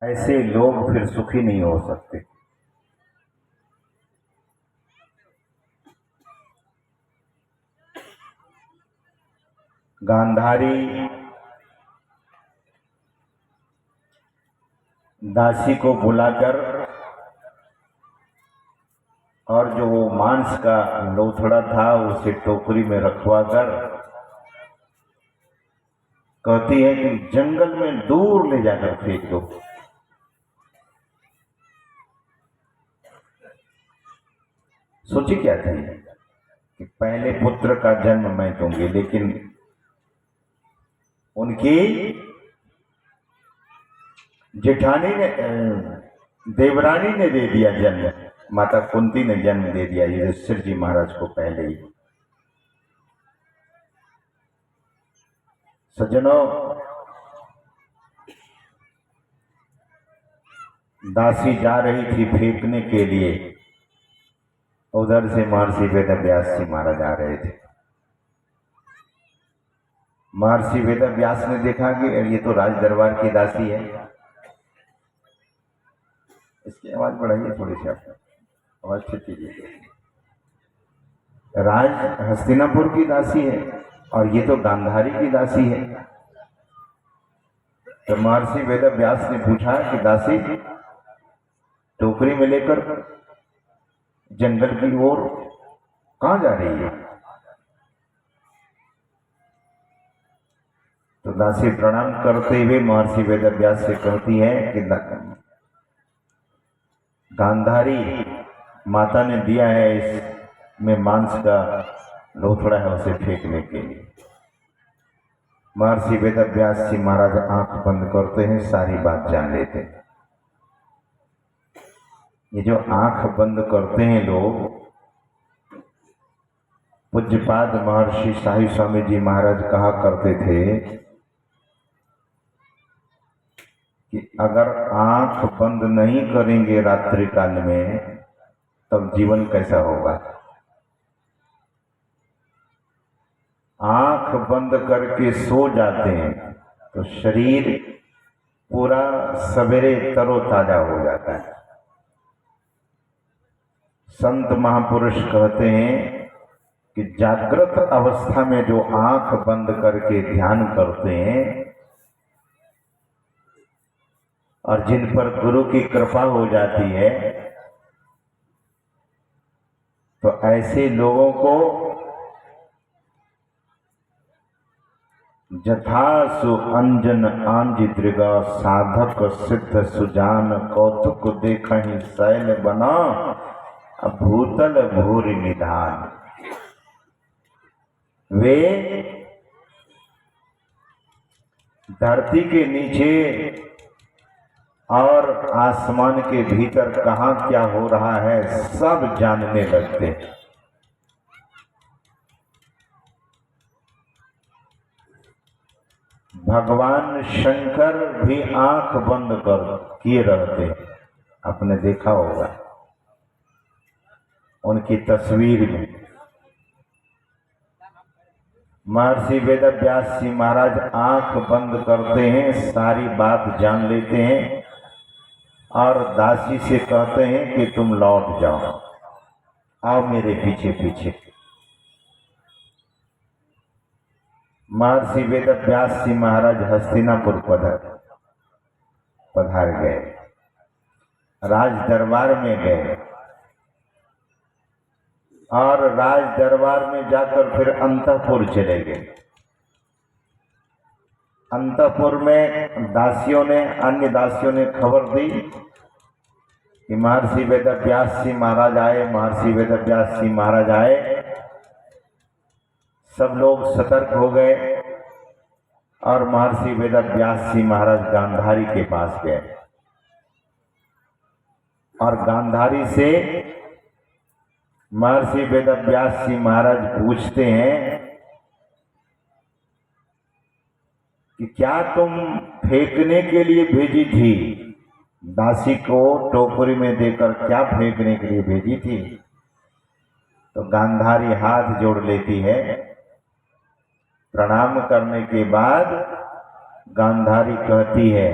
ऐसे लोग फिर सुखी नहीं हो सकते। गांधारी दासी को बुलाकर और जो वो मांस का लोथड़ा था उसे टोकरी में रखवा कर कहती है कि जंगल में दूर ले जाकर फेंक दो। सोची क्या थी कि पहले पुत्र का जन्म मैं दूंगी, लेकिन उनकी जेठानी ने देवरानी ने दे दिया जन्म, माता कुंती ने जन्म दे दिया युधिष्ठिर जी महाराज को पहले ही। सज्जनों, दासी जा रही थी फेंकने के लिए, उधर से महर्षि वेदव्यास जी महाराज आ रहे थे। महर्षि वेदव्यास ने देखा कि ये तो राज दरबार की दासी है। इसकी आवाज बढ़ाइए थोड़ी सी, आप आवाज ठीक कीजिए। राज हस्तिनापुर की दासी है और ये तो गांधारी की दासी है। तो महर्षि वेदव्यास ने पूछा कि दासी टोकरी में लेकर जंगल की ओर कहां जा रही है? तो दासी प्रणाम करते हुए महर्षि वेदव्यास से कहती है कि गांधारी माता ने दिया है, इसमें मांस का लोथड़ा है, उसे फेंकने के लिए। महर्षि वेदव्यास जी महाराज आंख बंद करते हैं, सारी बात जान लेते हैं। ये जो आंख बंद करते हैं लोग, पूज्यपाद महर्षि शाही स्वामी जी महाराज कहा करते थे कि अगर आंख बंद नहीं करेंगे रात्रि काल में तब जीवन कैसा होगा। आंख बंद करके सो जाते हैं तो शरीर पूरा सवेरे तरोताजा हो जाता है। संत महापुरुष कहते हैं कि जागृत अवस्था में जो आंख बंद करके ध्यान करते हैं और जिन पर गुरु की कृपा हो जाती है, तो ऐसे लोगों को जथासु अंजन आंज दृगा साधक सिद्ध सुजान कौतुक देखहि शैल बना भूतल भूरि निधान। वे धरती के नीचे और आसमान के भीतर कहाँ क्या हो रहा है सब जानने लगते हैं। भगवान शंकर भी आंख बंद कर किए रहते, आपने देखा होगा उनकी तस्वीर में। महर्षि वेदव्यास जी महाराज आंख बंद करते हैं, सारी बात जान लेते हैं और दासी से कहते हैं कि तुम लौट जाओ, आओ मेरे पीछे पीछे। महर्षि वेदव्यास जी महाराज हस्तिनापुर पधार गए, राज दरबार में गए और राज दरबार में जाकर फिर अंतःपुर चले गए। अंतःपुर में दासियों ने, अन्य दासियों ने खबर दी कि महर्षि वेदव्यास जी महाराज आए, महर्षि वेदव्यास जी महाराज आए। सब लोग सतर्क हो गए और महर्षि वेदव्यास जी महाराज गांधारी के पास गए और गांधारी से महर्षि वेदव्यास जी महाराज पूछते हैं कि क्या तुम फेंकने के लिए भेजी थी? दासी को टोकरी में देकर क्या फेंकने के लिए भेजी थी? तो गांधारी हाथ जोड़ लेती है। प्रणाम करने के बाद गांधारी कहती है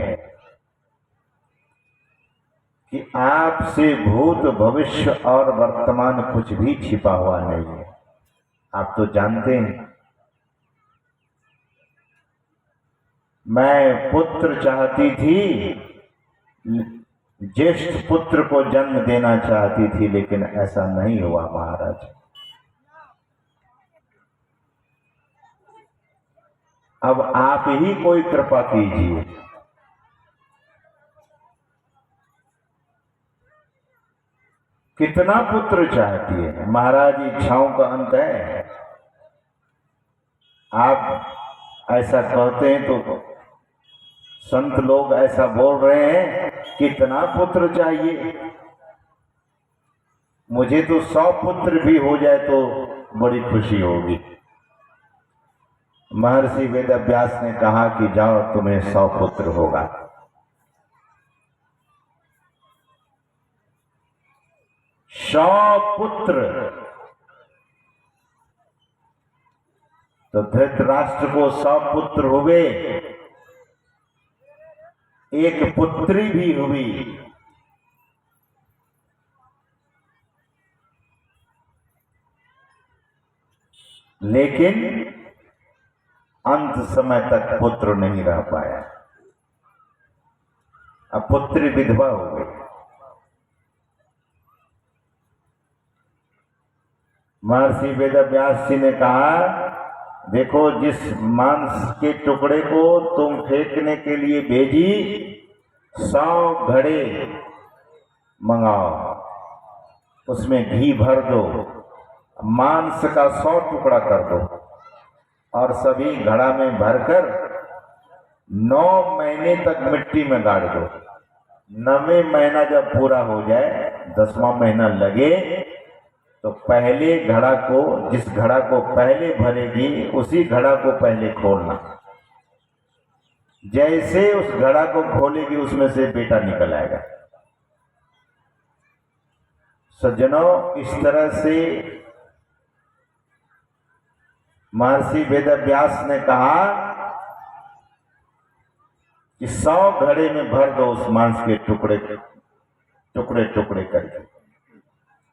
कि आपसे भूत भविष्य और वर्तमान कुछ भी छिपा हुआ नहीं है। आप तो जानते हैं, मैं पुत्र चाहती थी, ज्येष्ठ पुत्र को जन्म देना चाहती थी, लेकिन ऐसा नहीं हुआ महाराज। अब आप ही कोई कृपा कीजिए। कितना पुत्र चाहती है महाराज, इच्छाओं का अंत है। आप ऐसा कहते हैं तो संत लोग ऐसा बोल रहे हैं, कितना पुत्र चाहिए? मुझे तो 100 पुत्र भी हो जाए तो बड़ी खुशी होगी। महर्षि वेदव्यास ने कहा कि जाओ, तुम्हें 100 पुत्र होगा। 100 पुत्र। तो धृतराष्ट्र को 100 पुत्र हुए, एक पुत्री भी हुई। लेकिन अंत समय तक पुत्र नहीं रह पाया। अब पुत्री विधवा हो गई। महर्षि वेदव्यास जी ने कहा, देखो, जिस मांस के टुकड़े को तुम फेंकने के लिए भेजी, 100 घड़े मंगाओ, उसमें घी भर दो, मांस का 100 टुकड़ा कर दो और सभी घड़ा में भरकर 9 महीने तक मिट्टी में गाड़ दो। 9वें महीना जब पूरा हो जाए, 10वां महीना लगे, तो पहले घड़ा को, जिस घड़ा को पहले भरेगी, उसी घड़ा को पहले खोलना। जैसे उस घड़ा को खोलेगी, उसमें से बेटा निकल आएगा। सज्जनों, इस तरह से महर्षि वेदव्यास ने कहा कि 100 घड़े में भर दो उस मांस के टुकड़े टुकड़े टुकड़े करके।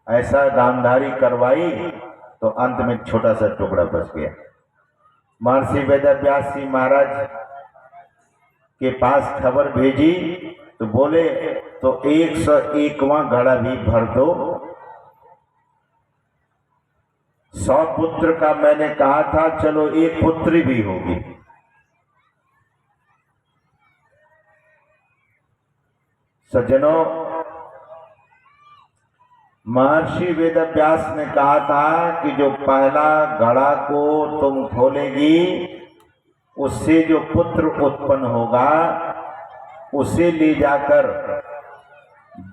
ऐसा गांधारी करवाई तो अंत में छोटा सा टुकड़ा बच गया। महर्षि वेदव्यास जी महाराज के पास खबर भेजी तो बोले, तो 101वां घड़ा भी भर दो। 100 पुत्र का मैंने कहा था, चलो एक पुत्री भी होगी। सज्जनों, महर्षि वेदव्यास ने कहा था कि जो पहला घड़ा को तुम खोलेगी, उससे जो पुत्र उत्पन्न होगा, उसे ले जाकर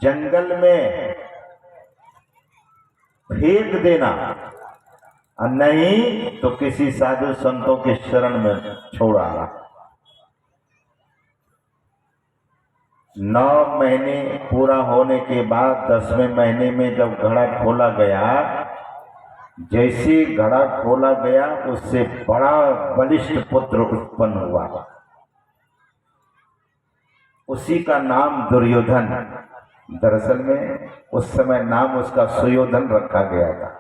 जंगल में फेंक देना, और नहीं तो किसी साधु संतों के शरण में छोड़ आना। 9 महीने पूरा होने के बाद 10वें महीने में जब घड़ा खोला गया, जैसे घड़ा खोला गया, उससे बड़ा बलिष्ठ पुत्र उत्पन्न हुआ। उसी का नाम दुर्योधन। दरअसल में उस समय नाम उसका सुयोधन रखा गया था।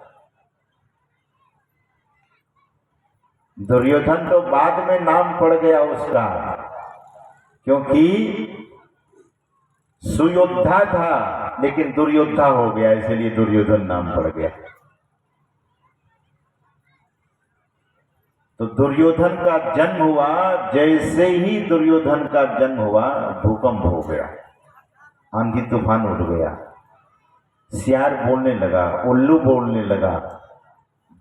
दुर्योधन तो बाद में नाम पड़ गया उसका, क्योंकि सुयोद्धा था लेकिन दुर्योद्धा हो गया, इसलिए दुर्योधन नाम पड़ गया। तो दुर्योधन का जन्म हुआ, जैसे ही दुर्योधन का जन्म हुआ, भूकंप हो गया, आंधी तूफान उठ गया, सियार बोलने लगा, उल्लू बोलने लगा,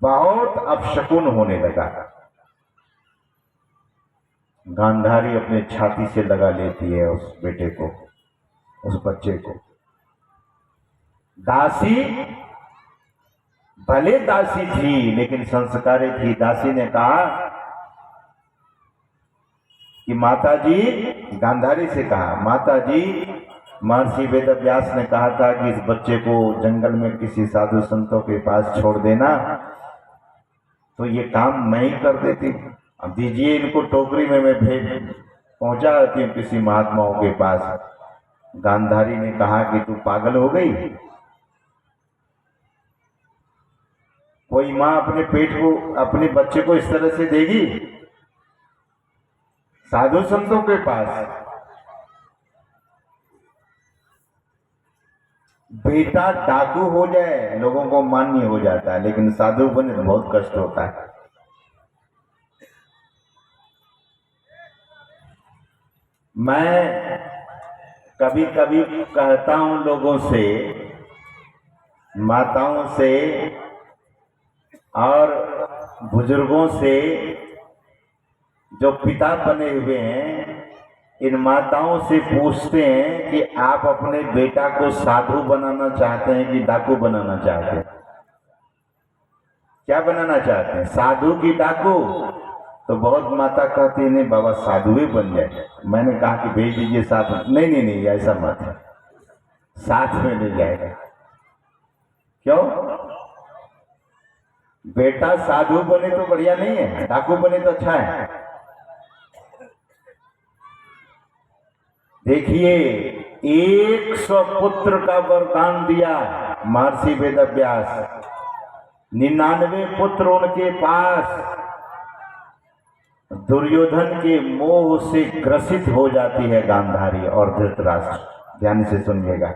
बहुत अपशकुन होने लगा। गांधारी अपने छाती से लगा लेती है उस बेटे को, उस बच्चे को। दासी, भले दासी थी लेकिन संस्कारी थी। दासी ने कहा कि माताजी, गांधारी से कहा, माताजी, महर्षि वेदव्यास ने कहा था कि इस बच्चे को जंगल में किसी साधु संतों के पास छोड़ देना, तो ये काम मैं ही कर देती। अब दीजिए इनको टोकरी में, मैं पहुंचा देती हूँ किसी महात्माओं के पास। गांधारी ने कहा कि तू पागल हो गई? कोई माँ अपने पेट को, अपने बच्चे को इस तरह से देगी? साधु संतों के पास बेटा डाकू हो जाए लोगों को मान्य हो जाता है, लेकिन साधु बने तो बहुत कष्ट होता है। मैं कभी कभी कहता हूं लोगों से, माताओं से और बुजुर्गों से जो पिता बने हुए हैं, इन माताओं से पूछते हैं कि आप अपने बेटा को साधु बनाना चाहते हैं कि डाकू बनाना चाहते हैं? क्या बनाना चाहते हैं, साधु की डाकू? तो बहुत माता कहती है नहीं बाबा साधु ही बन जाए। मैंने कहा कि भेज दीजिए साथ में। नहीं नहीं नहीं, ऐसा मत है, साथ में ले जाएगा। क्यों? बेटा साधु बने तो बढ़िया नहीं है, डाकू बने तो अच्छा है। देखिए 100 पुत्र का वरदान दिया महर्षि वेदव्यास, 99 पुत्र उनके पास दुर्योधन के मोह से ग्रसित हो जाती है गांधारी और धृतराष्ट्र। ध्यान से सुनिएगा।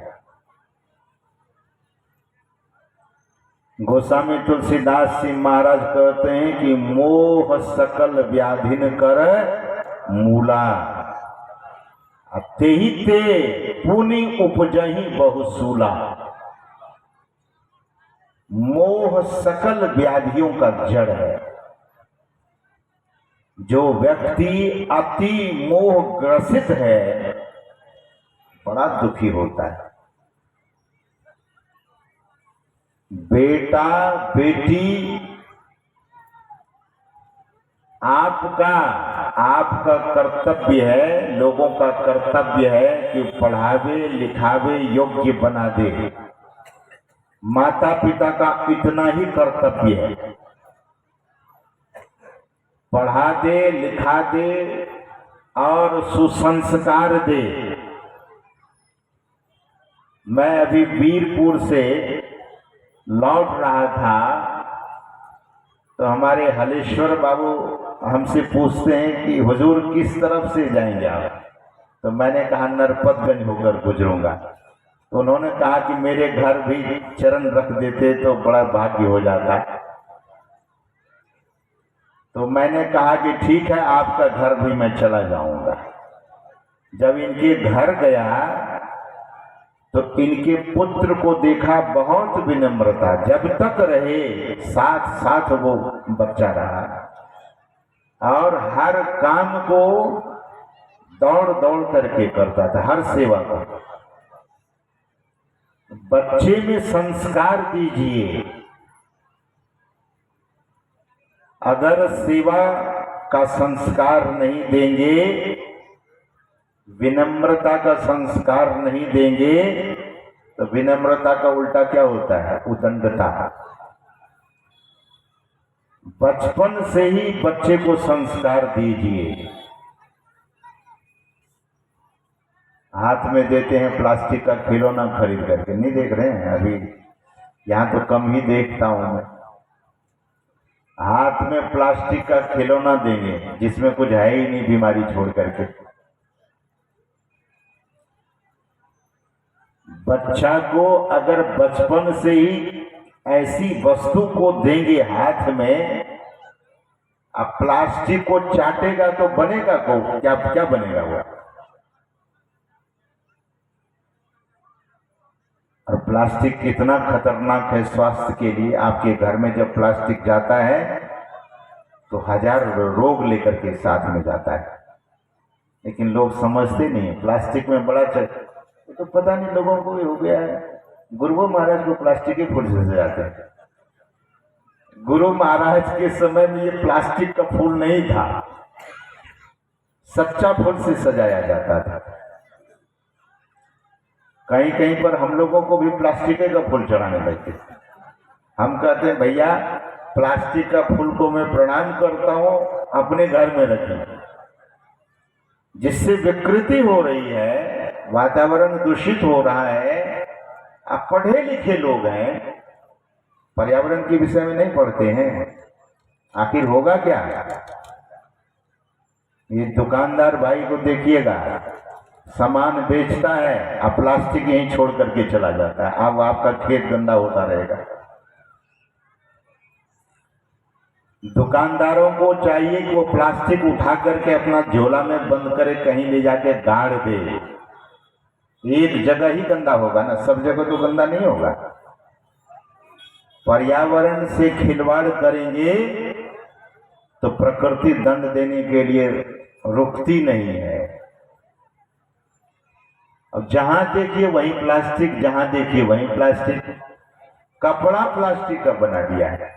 गोस्वामी तुलसीदास जी महाराज कहते हैं कि मोह सकल व्याधिन कर मूला, तेहि ते पुनि उपजहि बहुसूला। मोह सकल व्याधियों का जड़ है। जो व्यक्ति अति मोह ग्रसित है बड़ा दुखी होता है। बेटा बेटी आपका कर्तव्य है, लोगों का कर्तव्य है कि पढ़ावे लिखावे योग्य बना दे। माता पिता का इतना ही कर्तव्य है, पढ़ा दे लिखा दे और सुसंस्कार दे। मैं अभी वीरपुर से लौट रहा था तो हमारे हलेश्वर बाबू हमसे पूछते हैं कि हुजूर किस तरफ से जाएंगे आप? तो मैंने कहा नरपतगंज होकर गुजरूंगा। तो उन्होंने कहा कि मेरे घर भी चरण रख देते तो बड़ा भाग्य हो जाता। तो मैंने कहा कि ठीक है, आपका घर भी मैं चला जाऊंगा। जब इनके घर गया तो इनके पुत्र को देखा, बहुत विनम्रता, जब तक रहे साथ साथ वो बच्चा रहा और हर काम को दौड़ दौड़ करके करता था, हर सेवा को। बच्चे में संस्कार दीजिए। अगर सेवा का संस्कार नहीं देंगे, विनम्रता का संस्कार नहीं देंगे, तो विनम्रता का उल्टा क्या होता है? उदंडता। बचपन से ही बच्चे को संस्कार दीजिए। हाथ में देते हैं प्लास्टिक का खिलौना खरीद करके, नहीं देख रहे हैं? अभी यहां तो कम ही देखता हूं मैं। हाथ में प्लास्टिक का खिलौना देंगे जिसमें कुछ है ही नहीं, बीमारी छोड़ करके। बच्चा को अगर बचपन से ही ऐसी वस्तु को देंगे हाथ में, अब प्लास्टिक को चाटेगा तो बनेगा को क्या? क्या बनेगा वो? और प्लास्टिक कितना खतरनाक है स्वास्थ्य के लिए। आपके घर में जब प्लास्टिक जाता है तो 1000 रोग लेकर के साथ में जाता है, लेकिन लोग समझते नहीं है। प्लास्टिक में बड़ा तो पता नहीं लोगों को हो गया है। गुरु महाराज को प्लास्टिक के फूल से सजाते हैं। गुरु महाराज के समय में ये प्लास्टिक का फूल नहीं था, सच्चा फूल से सजाया जाता था। कहीं कहीं पर हम लोगों को भी प्लास्टिक का फूल चढ़ाने लगते। हम कहते हैं भैया प्लास्टिक का फूल को मैं प्रणाम करता हूं, अपने घर में रखें। जिससे विकृति हो रही है वातावरण दूषित हो रहा है। आप पढ़े लिखे लोग हैं, पर्यावरण के विषय में नहीं पढ़ते हैं, आखिर होगा क्या? ये दुकानदार भाई को देखिएगा, सामान बेचता है, अब प्लास्टिक यहीं छोड़ करके चला जाता है, अब आपका खेत गंदा होता रहेगा। दुकानदारों को चाहिए कि वो प्लास्टिक उठा करके अपना झोला में बंद करे, कहीं ले जाके गाड़ दे। एक जगह ही गंदा होगा ना, सब जगह तो गंदा नहीं होगा। पर्यावरण से खिलवाड़ करेंगे तो प्रकृति दंड देने के लिए रुकती नहीं है। अब जहां देखिए वहीं प्लास्टिक, जहां देखिए वहीं प्लास्टिक। कपड़ा प्लास्टिक का बना दिया है,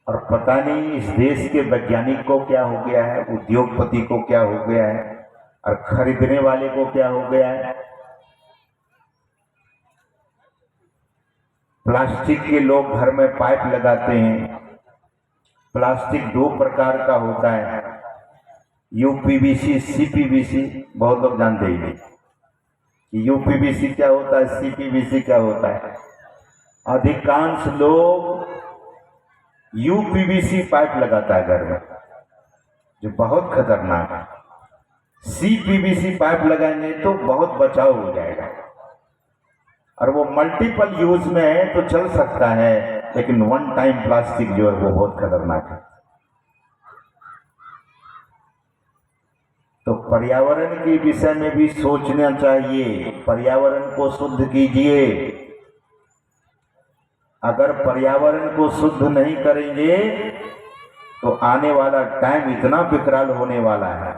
और पता नहीं इस देश के वैज्ञानिक को क्या हो गया है, उद्योगपति को क्या हो गया है, और खरीदने वाले को क्या हो गया है। प्लास्टिक के लोग घर में पाइप लगाते हैं। प्लास्टिक दो प्रकार का होता है, यूपीवीसी, सीपीवीसी। बहुत लोग जानते ही नहीं कि यूपीवीसी क्या होता है, सीपीवीसी क्या होता है। अधिकांश लोग यूपीवीसी पाइप लगाता है घर में, जो बहुत खतरनाक है। सीपीवीसी पाइप लगाएंगे तो बहुत बचाव हो जाएगा, और वो मल्टीपल यूज में है तो चल सकता है, लेकिन वन टाइम प्लास्टिक जो है वो बहुत खतरनाक है। तो पर्यावरण के विषय में भी सोचना चाहिए, पर्यावरण को शुद्ध कीजिए। अगर पर्यावरण को शुद्ध नहीं करेंगे तो आने वाला टाइम इतना विकराल होने वाला है।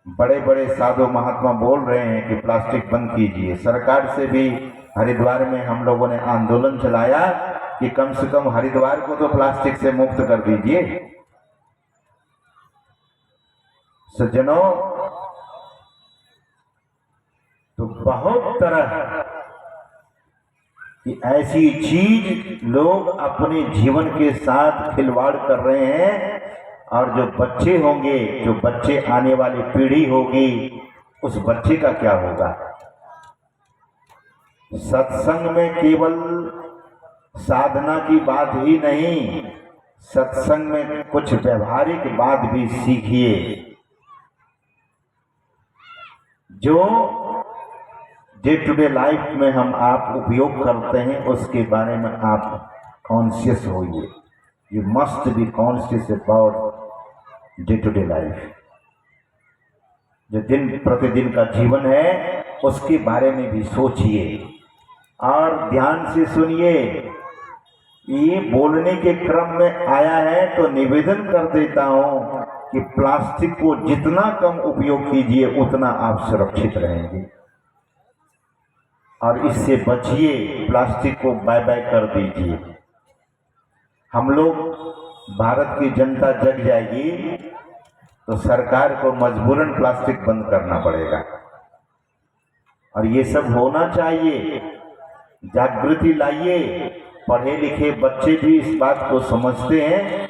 बड़े बड़े साधु महात्मा बोल रहे हैं कि प्लास्टिक बंद कीजिए। सरकार से भी हरिद्वार में हम लोगों ने आंदोलन चलाया कि कम से कम हरिद्वार को तो प्लास्टिक से मुक्त कर दीजिए। सज्जनों, तो बहुत तरह की ऐसी चीज लोग अपने जीवन के साथ खिलवाड़ कर रहे हैं, और जो बच्चे होंगे, जो बच्चे आने वाली पीढ़ी होगी, उस बच्चे का क्या होगा। सत्संग में केवल साधना की बात ही नहीं, सत्संग में कुछ व्यवहारिक बात भी सीखिए। जो डे टू डे लाइफ में हम आप उपयोग करते हैं उसके बारे में आप कॉन्शियस होइए। You must be conscious about day to day life. जो दिन प्रतिदिन का जीवन है उसके बारे में भी सोचिए और ध्यान से सुनिए। ये बोलने के क्रम में आया है तो निवेदन कर देता हूं कि प्लास्टिक को जितना कम उपयोग कीजिए उतना आप सुरक्षित रहेंगे, और इससे बचिए। प्लास्टिक को बाय बाय कर दीजिए। हम लोग, भारत की जनता जग जाएगी तो सरकार को मजबूरन प्लास्टिक बंद करना पड़ेगा, और ये सब होना चाहिए। जागृति लाइए। पढ़े लिखे बच्चे भी इस बात को समझते हैं,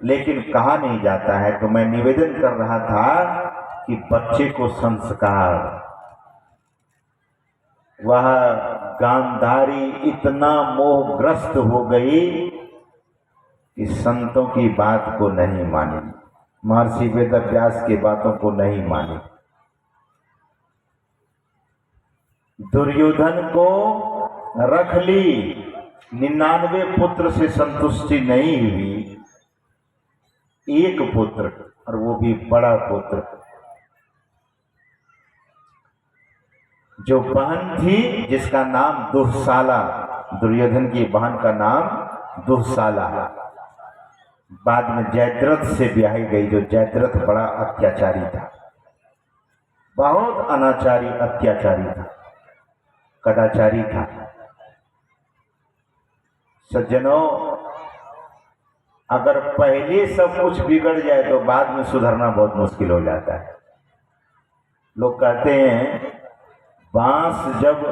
लेकिन कहा नहीं जाता है। तो मैं निवेदन कर रहा था कि बच्चे को संस्कार, वह गांधारी इतना मोहग्रस्त हो गई कि संतों की बात को नहीं मानी, महर्षि वेदव्यास की बातों को नहीं मानी। दुर्योधन को रख ली, 99 पुत्र से संतुष्टि नहीं हुई, एक पुत्र, और वो भी बड़ा पुत्र। जो बहन थी जिसका नाम दुःशाला, दुर्योधन की बहन का नाम दुःशाला, बाद में जयद्रथ से ब्याही गई। जो जयद्रथ बड़ा अत्याचारी था, बहुत अनाचारी अत्याचारी था, कदाचारी था। सज्जनों, अगर पहले सब कुछ बिगड़ जाए तो बाद में सुधरना बहुत मुश्किल हो जाता है। लोग कहते हैं बांस जब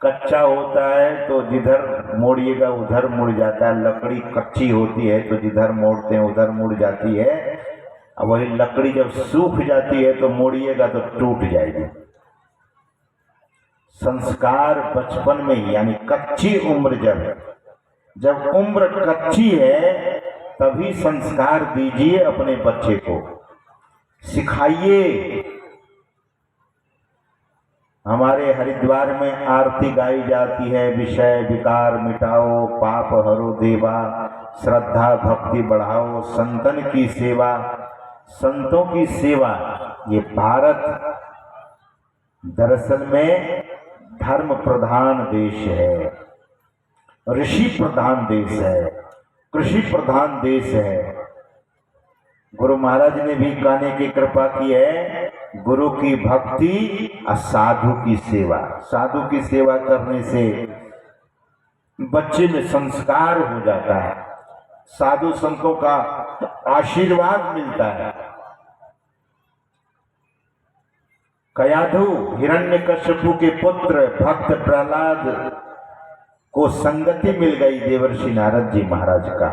कच्चा होता है तो जिधर मोड़िएगा उधर मुड़ जाता है, लकड़ी कच्ची होती है तो जिधर मोड़ते हैं उधर मुड़ जाती है। अब वही लकड़ी जब सूख जाती है तो मोड़िएगा तो टूट जाएगी। संस्कार बचपन में ही, यानी कच्ची उम्र जब उम्र कच्ची है तभी संस्कार दीजिए अपने बच्चे को, सिखाइए। हमारे हरिद्वार में आरती गाई जाती है, विषय विकार मिटाओ, पाप हरो देवा, श्रद्धा भक्ति बढ़ाओ, संतन की सेवा। संतों की सेवा, ये भारत दरअसल में धर्म प्रधान देश है, ऋषि प्रधान देश है, कृषि प्रधान देश है। गुरु महाराज ने भी कहने की कृपा की है, गुरु की भक्ति और साधु की सेवा। साधु की सेवा करने से बच्चे में संस्कार हो जाता है, साधु संतों का आशीर्वाद मिलता है। कयाधु हिरण्यकश्यपु के पुत्र भक्त प्रहलाद को संगति मिल गई देवर्षि नारद जी महाराज का।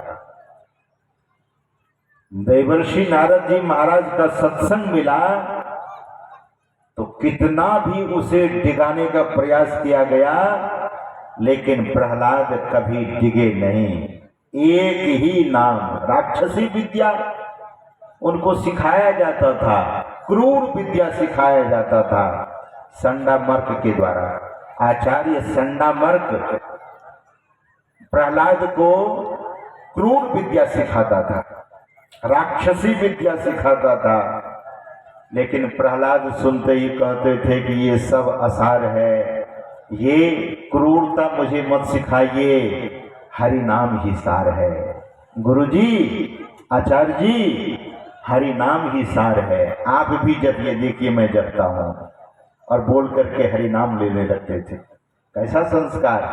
देवर्षि नारद जी महाराज का सत्संग मिला तो कितना भी उसे डिगाने का प्रयास किया गया, लेकिन प्रहलाद कभी डिगे नहीं। एक ही नाम, राक्षसी विद्या उनको सिखाया जाता था, क्रूर विद्या सिखाया जाता था संडामर्क के द्वारा। आचार्य संडामर्क प्रहलाद को क्रूर विद्या सिखाता था, राक्षसी विद्या सिखाता था, लेकिन प्रहलाद सुनते ही कहते थे कि ये सब असार है, ये क्रूरता मुझे मत सिखाइए, हरि नाम ही सार है। गुरुजी, आचार्य जी, हरि नाम ही सार है। आप भी जब ये देखिए मैं जपता हूं, और बोल करके हरि नाम लेने लगते थे। कैसा संस्कार।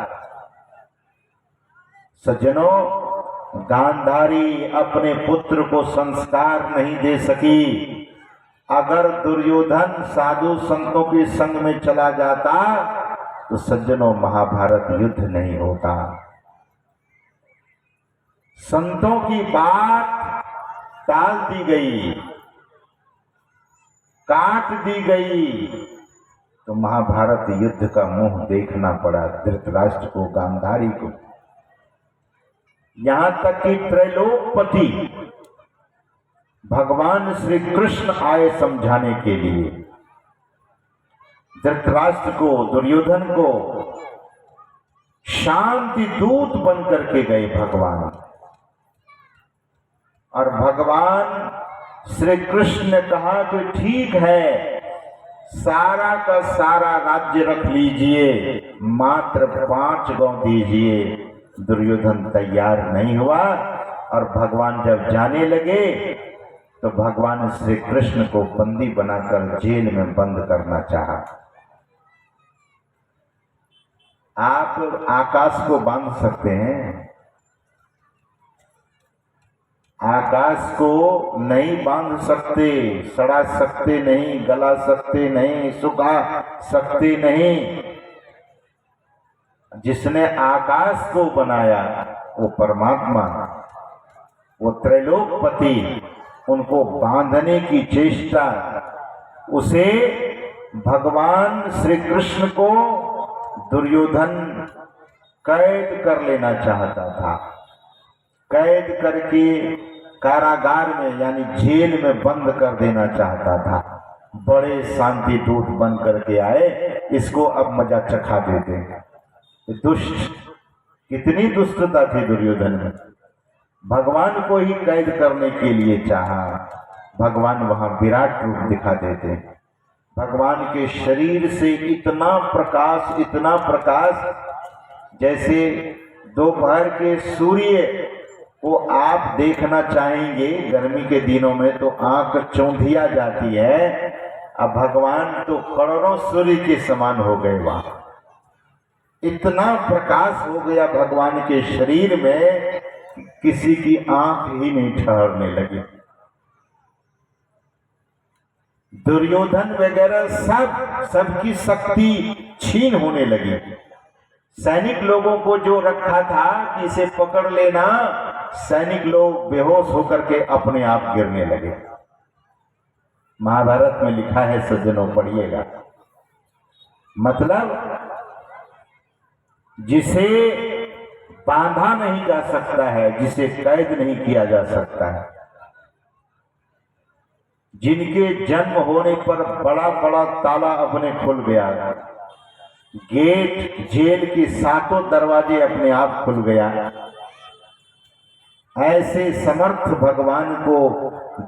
सज्जनों, गांधारी अपने पुत्र को संस्कार नहीं दे सकी। अगर दुर्योधन साधु संतों के संग में चला जाता तो सज्जनों महाभारत युद्ध नहीं होता। संतों की बात टाल दी गई, काट दी गई, तो महाभारत युद्ध का मुंह देखना पड़ा धृतराष्ट्र को, गांधारी को। यहां तक कि त्रैलोकपति भगवान श्री कृष्ण आए समझाने के लिए। धृतराष्ट्र को, दुर्योधन को शांति दूत बन करके गए भगवान। और भगवान श्री कृष्ण ने कहा कि ठीक है, सारा का सारा राज्य रख लीजिए, मात्र 5 गांव दीजिए। दुर्योधन तैयार नहीं हुआ, और भगवान जब जाने लगे तो भगवान श्री कृष्ण को बंदी बनाकर जेल में बंद करना चाहा। आप आकाश को बांध सकते हैं, आकाश को नहीं बांध सकते, सड़ा सकते नहीं, गला सकते नहीं, सुखा सकते नहीं। जिसने आकाश को बनाया वो परमात्मा, वो त्रैलोकपति, उनको बांधने की चेष्टा, उसे भगवान श्री कृष्ण को दुर्योधन कैद कर लेना चाहता था। कैद करके कारागार में यानी जेल में बंद कर देना चाहता था। बड़े शांति दूत बन करके आए, इसको अब मजा चखा देते हैं। दुष्ट, कितनी दुष्टता थी दुर्योधन में। भगवान को ही कैद करने के लिए चाहा। भगवान वहां विराट रूप दिखा देते। भगवान के शरीर से इतना प्रकाश, इतना प्रकाश, जैसे दोपहर के सूर्य को आप देखना चाहेंगे गर्मी के दिनों में तो आंख चौंधिया जाती है। अब भगवान तो करोड़ों सूर्य के समान हो गए। वहां इतना प्रकाश हो गया भगवान के शरीर में, किसी की आंख ही नहीं ठहरने लगी। दुर्योधन वगैरह सबकी शक्ति छीन होने लगी। सैनिक लोगों को जो रखा था कि इसे पकड़ लेना, सैनिक लोग बेहोश होकर के अपने आप गिरने लगे। महाभारत में लिखा है, सज्जनों पढ़िएगा। मतलब जिसे बांधा नहीं जा सकता है, जिसे कैद नहीं किया जा सकता है, जिनके जन्म होने पर बड़ा बड़ा ताला अपने खुल गया, गेट जेल के सातों दरवाजे अपने आप खुल गया, ऐसे समर्थ भगवान को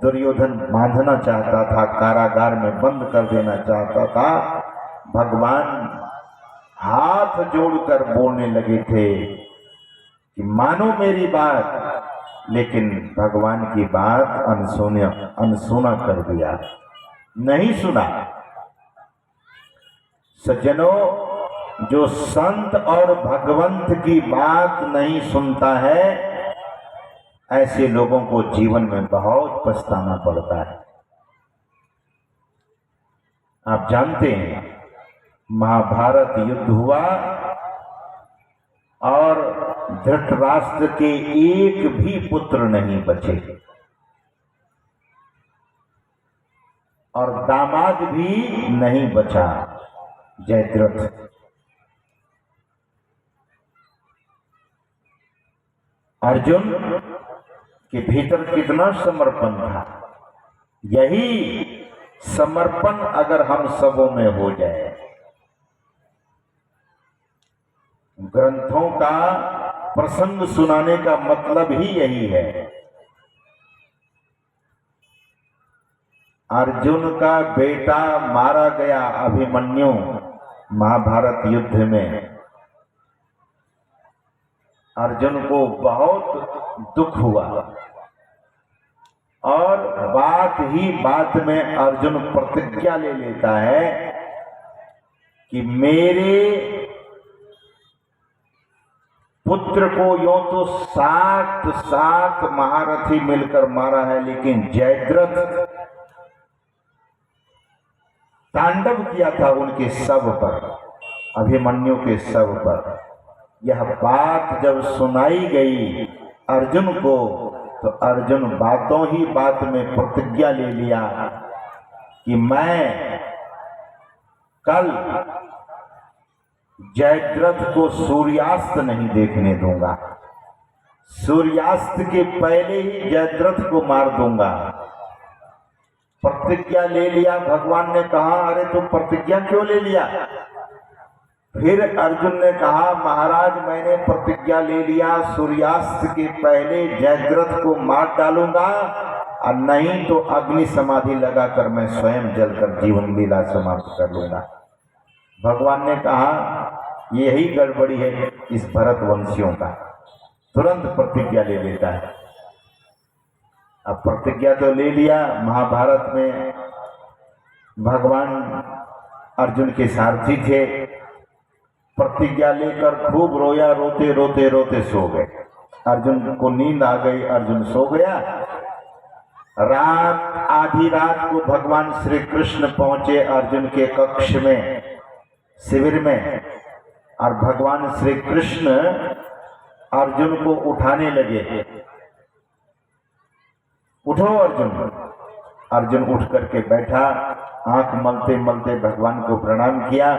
दुर्योधन बांधना चाहता था, कारागार में बंद कर देना चाहता था। भगवान हाथ जोड़कर बोलने लगे थे कि मानो मेरी बात, लेकिन भगवान की बात अनसुना कर दिया, नहीं सुना। सज्जनों, जो संत और भगवंत की बात नहीं सुनता है, ऐसे लोगों को जीवन में बहुत पछताना पड़ता है। आप जानते हैं, महाभारत युद्ध हुआ और धृतराष्ट्र के एक भी पुत्र नहीं बचे और दामाद भी नहीं बचा, जयद्रथ। अर्जुन के भीतर कितना समर्पण था। यही समर्पण अगर हम सबों में हो जाए, ग्रंथों का प्रसंग सुनाने का मतलब ही यही है। अर्जुन का बेटा मारा गया अभिमन्यु महाभारत युद्ध में। अर्जुन को बहुत दुख हुआ और बात ही बात में अर्जुन प्रतिज्ञा ले लेता है कि मेरे पुत्र को यूं तो 7 महारथी मिलकर मारा है, लेकिन जयद्रथ तांडव किया था उनके शव पर, अभिमन्यु के शव पर। यह बात जब सुनाई गई अर्जुन को, तो अर्जुन बातों ही बात में प्रतिज्ञा ले लिया कि मैं कल जयद्रथ को सूर्यास्त नहीं देखने दूंगा, सूर्यास्त के पहले ही जयद्रथ को मार दूंगा। प्रतिज्ञा ले लिया। भगवान ने कहा, अरे तुम प्रतिज्ञा क्यों ले लिया? फिर अर्जुन ने कहा, महाराज मैंने प्रतिज्ञा ले लिया, सूर्यास्त के पहले जयद्रथ को मार डालूंगा, और नहीं तो अग्नि समाधि लगाकर मैं स्वयं जलकर जीवन लीला समाप्त कर लूंगा। भगवान ने कहा, यही गड़बड़ी है इस भरतवंशियों का, तुरंत प्रतिज्ञा ले लेता है। अब प्रतिज्ञा तो ले लिया। महाभारत में भगवान अर्जुन के सारथी थे, प्रतिज्ञा लेकर खूब रोया, रोते रोते रोते सो गए। अर्जुन को नींद आ गई, अर्जुन सो गया। रात, आधी रात को भगवान श्री कृष्ण पहुंचे अर्जुन के कक्ष में, शिविर में, और भगवान श्री कृष्ण अर्जुन को उठाने लगे। उठो अर्जुन। अर्जुन उठ करके बैठा, आंख मलते मलते भगवान को प्रणाम किया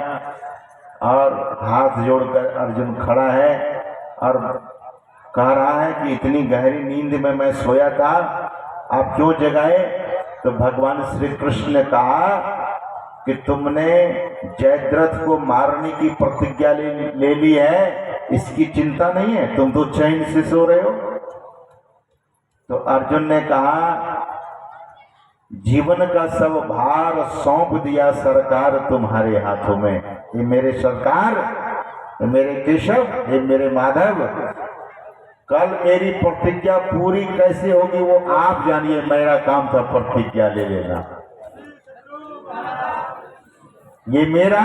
और हाथ जोड़कर अर्जुन खड़ा है और कह रहा है कि इतनी गहरी नींद में मैं सोया था, आप क्यों जगाए? तो भगवान श्री कृष्ण ने कहा कि तुमने जयद्रथ को मारने की प्रतिज्ञा ले ली है, इसकी चिंता नहीं है, तुम तो चैन से सो रहे हो। तो अर्जुन ने कहा, जीवन का सब भार सौंप दिया सरकार तुम्हारे हाथों में। ये मेरे सरकार, ये मेरे केशव, ये मेरे माधव, कल मेरी प्रतिज्ञा पूरी कैसे होगी वो आप जानिए, मेरा काम था प्रतिज्ञा ले लेना। ये मेरा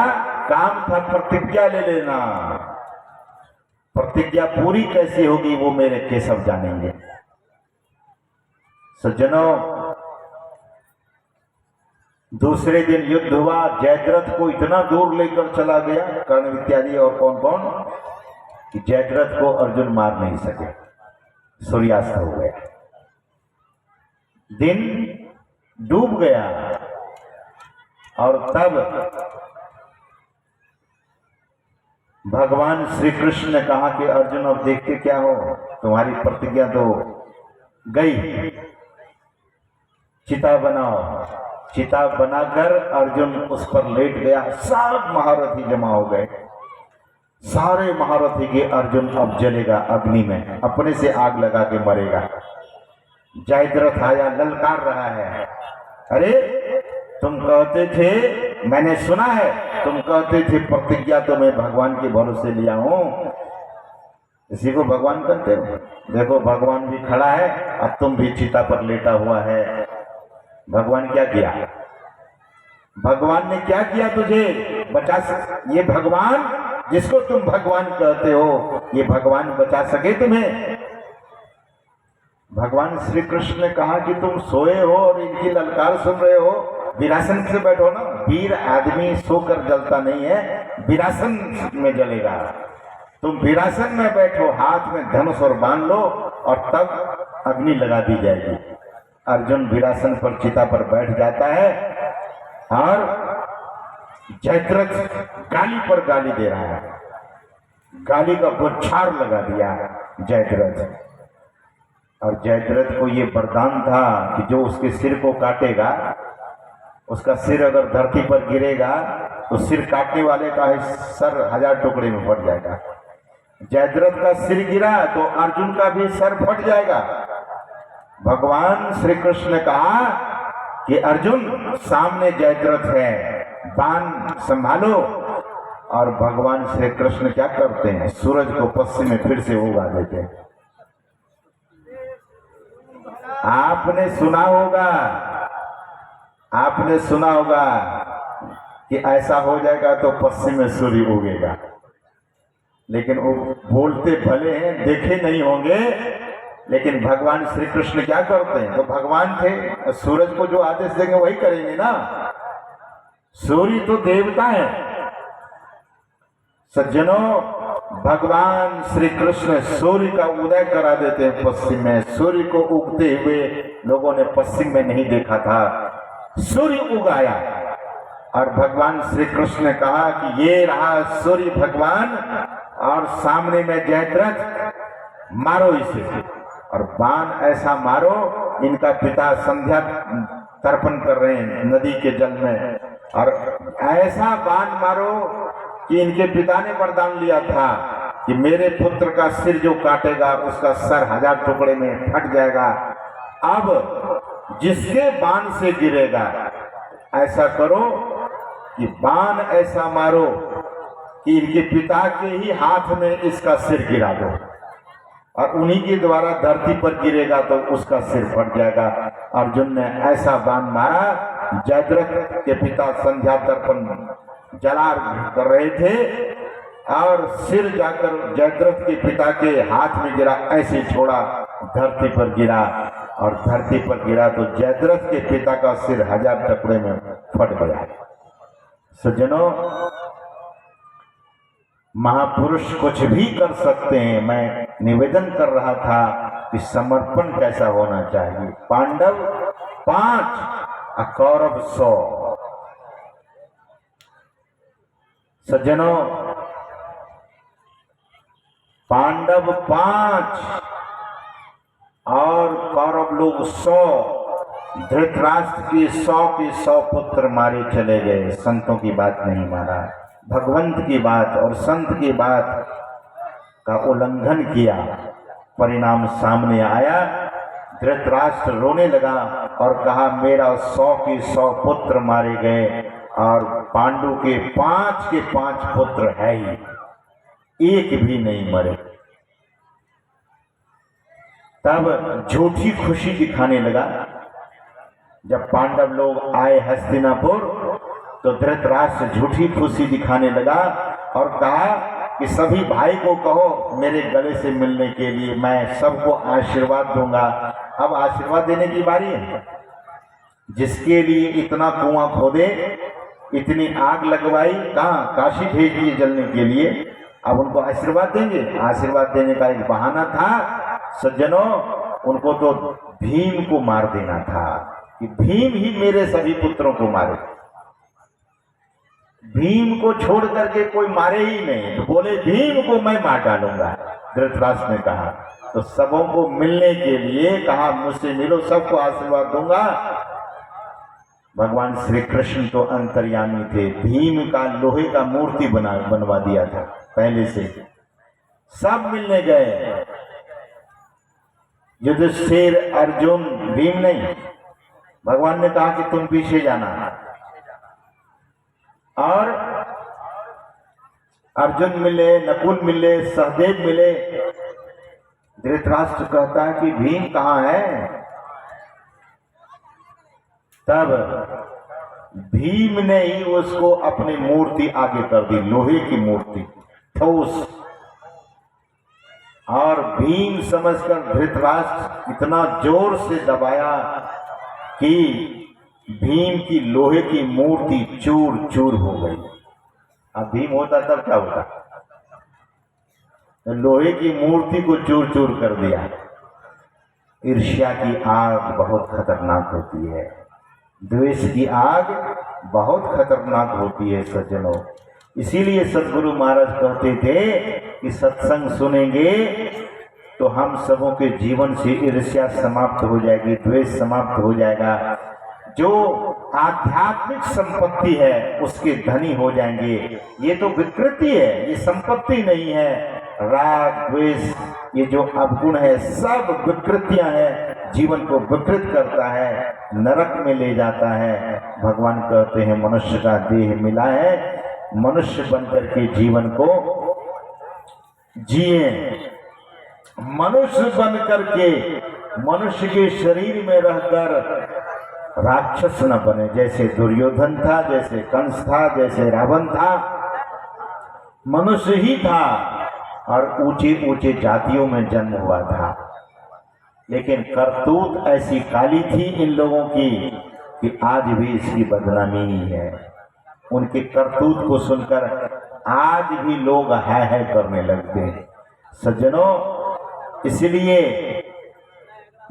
काम था प्रतिज्ञा ले लेना। प्रतिज्ञा पूरी कैसे होगी वो मेरे केशव जानेंगे। सज्जनों, दूसरे दिन युद्ध हुआ। जयद्रथ को इतना दूर लेकर चला गया, कर्ण इत्यादि और कौन कौन, कि जयद्रथ को अर्जुन मार नहीं सके। सूर्यास्त हो गया, दिन डूब गया। और तब भगवान श्री कृष्ण ने कहा कि अर्जुन अब देखते क्या हो, तुम्हारी प्रतिज्ञा तो गई, चिता बनाओ। चिता बनाकर अर्जुन उस पर लेट गया। सब महारथी जमा हो गए। सारे महारथी के अर्जुन अब जलेगा अग्नि में, अपने से आग लगा के मरेगा। जयद्रथ आया, ललकार रहा है, अरे तुम कहते थे, मैंने सुना है तुम कहते थे प्रतिज्ञा तो मैं भगवान के भरोसे लिया हूं, इसी को भगवान कहते हो। देखो भगवान भी खड़ा है और तुम भी चिता पर लेटा हुआ है। भगवान क्या किया? भगवान ने क्या किया तुझे बचा ये भगवान जिसको तुम भगवान कहते हो, ये भगवान बचा सके तुम्हें? भगवान श्री कृष्ण ने कहा कि तुम सोए हो और इनकी ललकार सुन रहे हो, विरासन से बैठो ना। वीर आदमी सोकर जलता नहीं है, विरासन में जलेगा। तुम विरासन में बैठो, हाथ में धनुष और बांध लो और तब अग्नि लगा दी जाएगी। अर्जुन विरासन पर चिता पर बैठ जाता है और जयद्रथ गाली पर गाली दे रहा है। गाली का बौछार लगा दिया जयद्रथ। और जयद्रथ को ये वरदान था कि जो उसके सिर को काटेगा, उसका सिर अगर धरती पर गिरेगा तो सिर काटने वाले का सर 1000 टुकड़े में फट जाएगा। जयद्रथ का सिर गिरा तो अर्जुन का भी सर फट जाएगा। भगवान श्री कृष्ण ने कहा कि अर्जुन सामने जयद्रथ है, बाण संभालो। और भगवान श्री कृष्ण क्या करते हैं? सूरज को पश्चिम में फिर से उगा देते हैं। आपने सुना होगा कि ऐसा हो जाएगा तो पश्चिम में सूर्य उगेगा, लेकिन वो बोलते भले हैं, देखे नहीं होंगे, लेकिन भगवान श्री कृष्ण क्या करते हैं? तो भगवान थे, सूरज को जो आदेश देंगे वही करेंगे ना। सूर्य तो देवता है। सज्जनों, भगवान श्री कृष्ण सूर्य का उदय करा देते हैं पश्चिम में। सूर्य को उगते हुए लोगों ने पश्चिम में नहीं देखा था, सूर्य उगाया। और भगवान श्री कृष्ण ने कहा कि ये रहा सूर्य भगवान और सामने में जयद्रथ, मारो इसे। और बाण ऐसा मारो, इनका पिता संध्या तर्पण कर रहे हैं नदी के जल में, और ऐसा बाण मारो कि इनके पिता ने वरदान लिया था कि मेरे पुत्र का सिर जो काटेगा उसका सर 1000 टुकड़े में फट जाएगा। अब जिसके बाण से गिरेगा ऐसा करो कि बाण ऐसा मारो कि इनके पिता के ही हाथ में इसका सिर गिरा दो, और उन्हीं के द्वारा धरती पर गिरेगा तो उसका सिर फट जाएगा। अर्जुन ने ऐसा बाण मारा। जयद्रथ के पिता संध्या तर्पण जला कर रहे थे और सिर जाकर जयद्रथ के पिता के हाथ में गिरा, ऐसे छोड़ा, धरती पर गिरा। और धरती पर गिरा तो जयद्रथ के पिता का सिर 1000 टुकड़े में फट गया। सज्जनों, महापुरुष कुछ भी कर सकते हैं। मैं निवेदन कर रहा था कि समर्पण कैसा होना चाहिए। पांडव 5 और कौरव 100। सज्जनों, पांडव 5 और कौरव लोग 100। धृतराष्ट्र के 100 पुत्र मारे चले गए। संतों की बात नहीं माना, भगवंत की बात और संत की बात का उल्लंघन किया। परिणाम सामने आया। धृतराष्ट्र रोने लगा और कहा मेरा 100 पुत्र मारे गए और पांडु के 5 पुत्र है ही, एक भी नहीं मरे। तब झूठी खुशी दिखाने लगा। जब पांडव लोग आए हस्तिनापुर तो धृतराष्ट्र झूठी खुशी दिखाने लगा और कहा कि सभी भाई को कहो मेरे गले से मिलने के लिए, मैं सबको आशीर्वाद दूंगा। अब आशीर्वाद देने की बारी है। जिसके लिए इतना कुआं खोदे, इतनी आग लगवाई, कहाँ काशी भेज दिए जलने के लिए, अब उनको आशीर्वाद देंगे? आशीर्वाद देने का एक बहाना था। सज्जनों, उनको तो भीम को मार देना था कि भीम ही मेरे सभी पुत्रों को मारे। भीम को छोड़ करके कोई मारे ही नहीं, तो बोले भीम को मैं मार डालूंगा, धृतराष्ट्र ने कहा। तो सबों को मिलने के लिए कहा मुझसे मिलो, सबको आशीर्वाद दूंगा। भगवान श्री कृष्ण तो अंतर्यामी थे, भीम का लोहे का मूर्ति बनवा दिया था पहले से। सब मिलने गए, युधिष्ठिर, अर्जुन, भीम नहीं। भगवान ने कहा कि तुम पीछे जाना, और अर्जुन मिले, नकुल मिले, सहदेव मिले। धृतराष्ट्र कहता है कि भीम कहाँ है? तब भीम ने ही उसको अपनी मूर्ति आगे कर दी, लोहे की मूर्ति, ठोस। और भीम समझकर धृतराष्ट्र इतना जोर से दबाया कि भीम की लोहे की मूर्ति चूर चूर हो गई। अब भीम होता तब क्या होता? लोहे की मूर्ति को चूर चूर कर दिया। ईर्ष्या की आग बहुत खतरनाक होती है, द्वेष की आग बहुत खतरनाक होती है सज्जनों। इसीलिए सद्गुरु महाराज कहते थे कि सत्संग सुनेंगे तो हम सबों के जीवन से ईर्ष्या समाप्त हो जाएगी, द्वेष समाप्त हो जाएगा। जो आध्यात्मिक संपत्ति है उसके धनी हो जाएंगे। ये तो विकृति है, ये संपत्ति नहीं है। राग, द्वेष, ये जो अवगुण है सब विकृतियां हैं, जीवन को विकृत करता है, नरक में ले जाता है। भगवान कहते हैं मनुष्य का देह मिला है, मनुष्य बनकर के जीवन को जिए। मनुष्य बनकर के, मनुष्य के शरीर में रहकर राक्षस न बने। जैसे दुर्योधन था, जैसे कंस था, जैसे रावण था, मनुष्य ही था और ऊंचे ऊंचे जातियों में जन्म हुआ था। लेकिन करतूत ऐसी काली थी इन लोगों की कि आज भी इसकी बदनामी ही है। उनके करतूत को सुनकर आज भी लोग है करने लगते हैं सज्जनों। इसलिए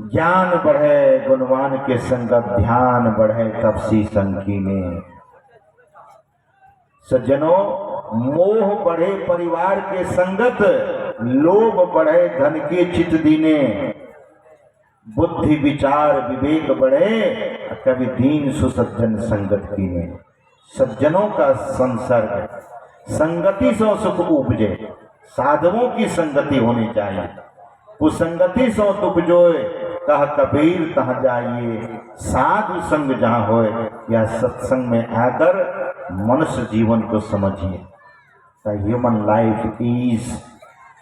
ज्ञान बढ़े गुणवान के संगत, ध्यान बढ़े तपसी संकीने। सज्जनों, मोह बढ़े परिवार के संगत, लोभ बढ़े धन के चित दीने। बुद्धि विचार विवेक बढ़े, कभी दीन सुसज्जन संगत कीने। सज्जनों का संसर्ग, संगति से सुख उपजे। साधुओं की संगति होनी चाहिए। कुसंगति सो उपजोए, कह कबीर तह जाइए। साधु संग जहाँ होए, या सत्संग में आकर मनुष्य जीवन को समझिए। The human life is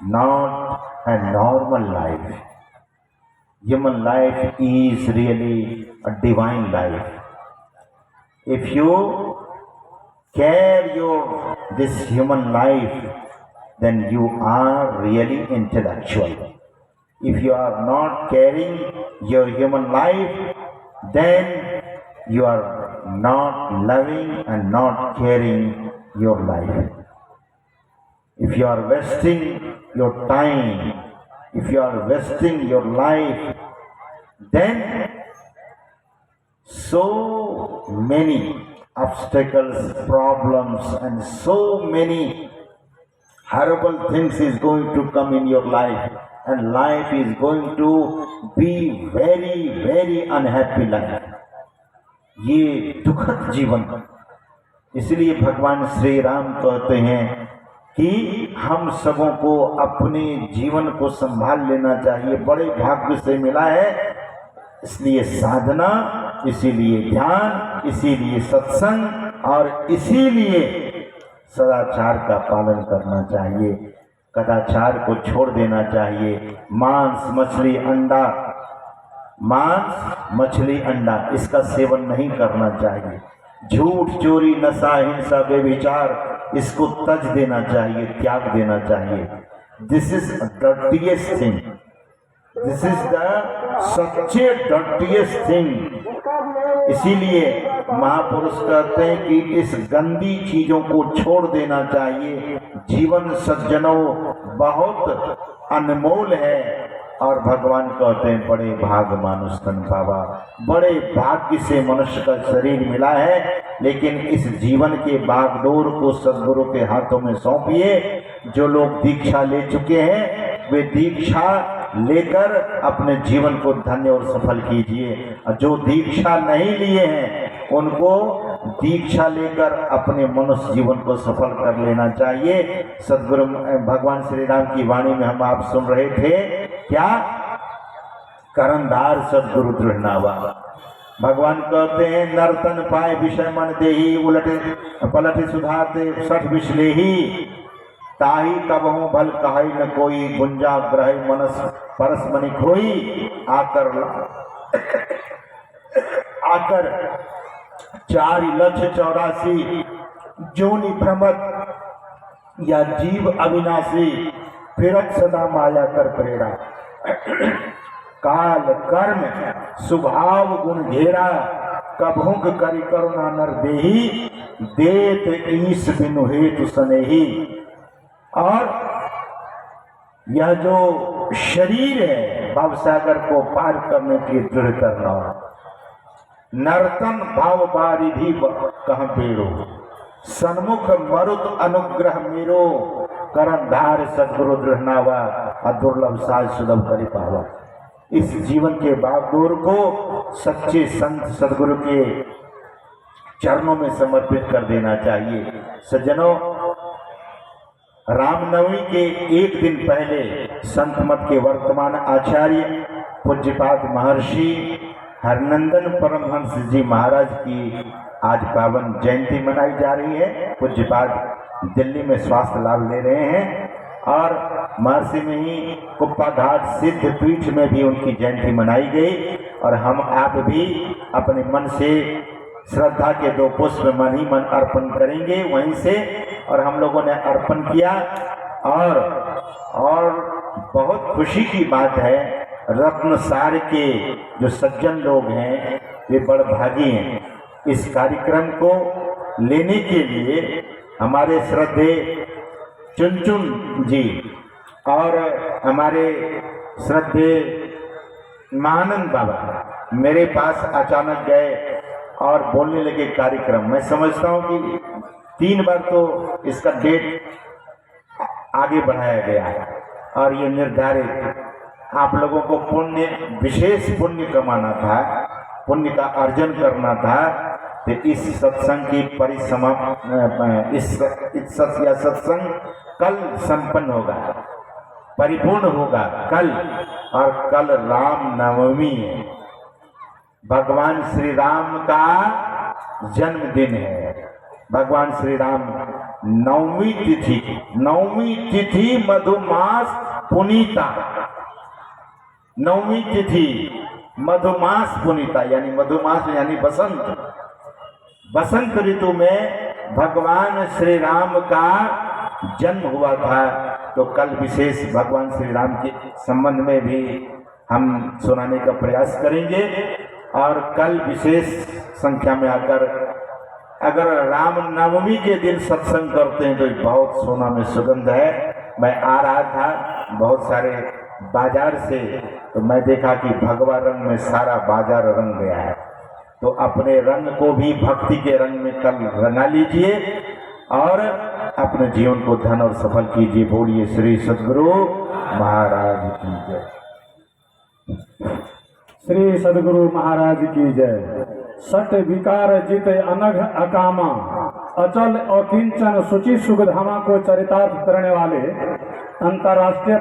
not a normal life. Human life is really a divine life. If you care this human life, then you are really intellectual. If you are not caring your human life, then you are not loving and not caring your life. If you are wasting your time, if you are wasting your life, then so many obstacles, problems, and so many horrible things is going to come in your life, and life is going to be very, very unhappy life. ये दुखद जीवन। इसलिए भगवान श्री राम कहते हैं कि हम सबों को अपने जीवन को संभाल लेना चाहिए। बड़े भाग्य से मिला है, इसलिए साधना, इसीलिए ध्यान, इसीलिए सत्संग, और इसीलिए सदाचार का पालन करना चाहिए। कदाचार को छोड़ देना चाहिए। मांस मछली अंडा, मांस मछली अंडा, इसका सेवन नहीं करना चाहिए। झूठ चोरी नशा हिंसा व्यभिचार, इसको तज देना चाहिए, त्याग देना चाहिए। This is dirtiest thing, this is the सबसे डर्टीएस्ट थिंग। इसीलिए महापुरुष कहते हैं कि इस गंदी चीजों को छोड़ देना चाहिए। जीवन सज्जनों बहुत अनमोल है, और भगवान कहते हैं बड़े भाग मानुष तन पावा, बड़े भाग्य से मनुष्य का शरीर मिला है। लेकिन इस जीवन के बागडोर को सद्गुरु के हाथों में सौंपिए। जो लोग दीक्षा ले चुके हैं वे दीक्षा लेकर अपने जीवन को धन्य और सफल कीजिए, और जो दीक्षा नहीं लिए हैं उनको दीक्षा लेकर अपने मनुष्य जीवन को सफल कर लेना चाहिए। सद्गुरु भगवान श्री राम की वाणी में हम आप सुन रहे थे क्या, करंदार सद्गुरु दृढ़नावा। भगवान कहते हैं नर्तन पाए विषय मन देही, उलटे पलटे सुधारते सठ विश्लेही, ताही कबहू भल कहाई न कोई, गुंजा ग्रह मनस परस मनि खोई। आकर 4,84,00,000 जोनि भ्रमत या जीव अविनाशी, फिरत सदा माया कर प्रेरा। काल कर्म स्वभाव गुण घेरा, कभुक करि करुणा नर देही, देत ईश बिनु हेतु सनेही। और यह जो शरीर है भवसागर को पार करने के दृढ़ करना, नर्तन भाव बारिधि कह बेड़ो, सन्मुख मरुत अनुग्रह मेरो, करंधार सद्गुरु दृढ़नावा, दुर्लभ साज सुलभ करि पावा। इस जीवन के बागडोर को सच्चे संत सद्गुरु के चरणों में समर्पित कर देना चाहिए। सज्जनों, रामनवमी के एक दिन पहले संत मत के वर्तमान आचार्य पूज्यपाद महर्षि हरनंदन परमहंस जी महाराज की आज पावन जयंती मनाई जा रही है। पूज्यपाद दिल्ली में स्वास्थ्य लाभ ले रहे हैं और महर्षि में ही कुप्पा घाट सिद्ध पीठ में भी उनकी जयंती मनाई गई। और हम आप भी अपने मन से श्रद्धा के 2 पुष्प मन ही मन अर्पण करेंगे वहीं से। और हम लोगों ने अर्पण किया और बहुत खुशी की बात है, रत्नसार के जो सज्जन लोग हैं वे बड़भागी हैं। इस कार्यक्रम को लेने के लिए हमारे श्रद्धे चुनचुन जी और हमारे श्रद्धे महानंद बाबा मेरे पास अचानक गए और बोलने लगे कार्यक्रम। मैं समझता हूँ कि 3 बार तो इसका डेट आगे बढ़ाया गया है और ये निर्धारित आप लोगों को पुण्य, विशेष पुण्य कमाना था, पुण्य का अर्जन करना था। तो इस सत्संग की परिसमाप्ति, इस सत्संग कल संपन्न होगा, परिपूर्ण होगा कल। और कल राम नवमी है, भगवान श्री राम का जन्मदिन है। भगवान श्री राम नवमी तिथि मधुमास पुनीता, नवमी तिथि मधुमास पुनीता यानी मधुमास यानी बसंत ऋतु में भगवान श्री राम का जन्म हुआ था। तो कल विशेष भगवान श्री राम के संबंध में भी हम सुनाने का प्रयास करेंगे। और कल विशेष संख्या में आकर अगर राम नवमी के दिन सत्संग करते हैं तो बहुत सोना में सुगंध है। मैं आ रहा था बहुत सारे बाजार से, तो मैं देखा कि भगवा रंग में सारा बाजार रंग गया है। तो अपने रंग को भी भक्ति के रंग में कल रंगा लीजिए और अपने जीवन को धन और सफल कीजिए। बोलिए श्री सद्गुरु महाराज की जय। श्री सद्गुरु महाराज की जय। सट विकार जित अनघ अकामा, अचल अकिंचन सुचि सुखधामा को चरितार्थ करने वाले अंतर्राष्ट्रीय